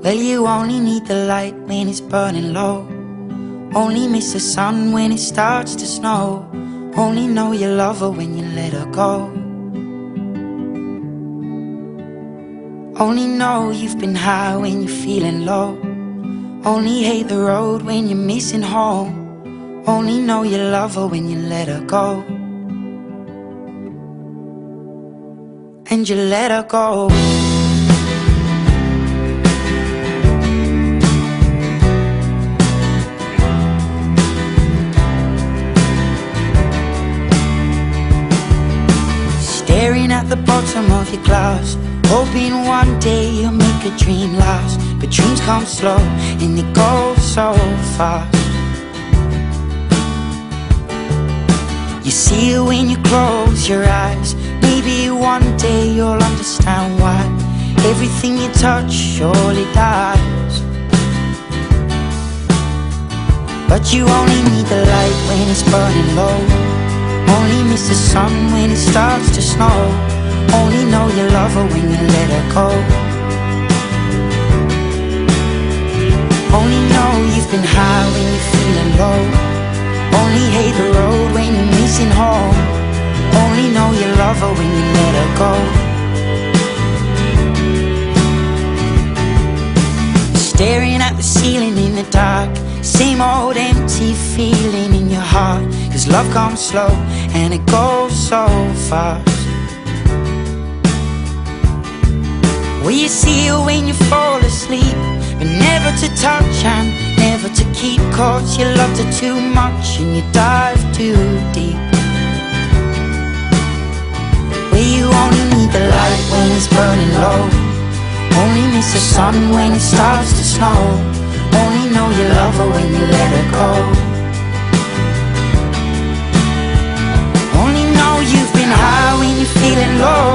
Well, you only need the light when it's burning low. Only miss the sun when it starts to snow. Only know you love her when you let her go. Only know you've been high when you're feeling low. Only hate the road when you're missing home. Only know you love her when you let her go. And you let her go. Staring at the bottom of your glass, hoping one day you'll make a dream last. But dreams come slow and they go so fast. You see it when you close your eyes. Maybe one day you'll understand why everything you touch surely dies. But you only need the light when it's burning low. Only miss the sun when it starts to snow. Only know you love her when you let her go. Only know you've been high when you're feeling low. Only hate the road when you're missing home. Only know you love her when you let her go. Staring at the ceiling in the dark, same old empty feeling in your heart. 'Cause love comes slow and it goes so fast. Well, you see it when you fall asleep, but never to touch and never to keep. 'Cause you loved her too much and you dive too deep. Well, you only need the light when it's burning low. Only miss the sun when it starts to snow. Only know you love her when you let her go. Only know you've been high when you're feeling low.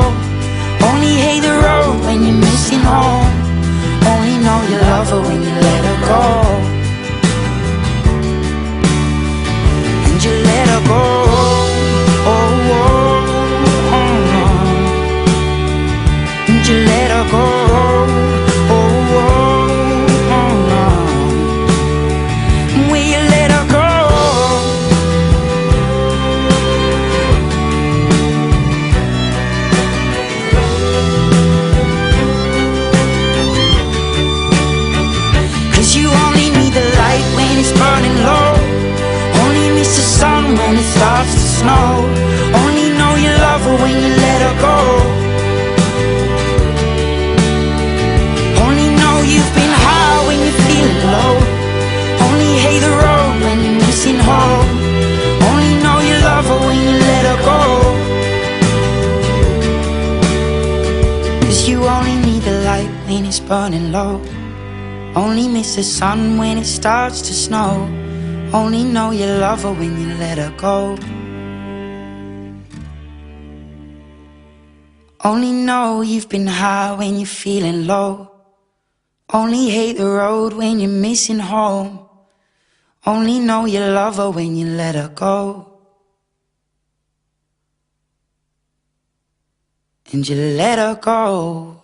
Only hate the road when you're missing home. Only know you love her when you let her go. And you let her go. Oh, oh, oh. And you let her go. When it starts to snow, only know you love her when you let her go. Only know you've been high when you're feeling low. Only hate the road when you're missing home. Only know you love her when you let her go. 'Cause you only need the light when it's burning low. Only miss the sun when it starts to snow. Only know you love her when you let her go. Only know you've been high when you're feeling low. Only hate the road when you're missing home. Only know you love her when you let her go. And you let her go.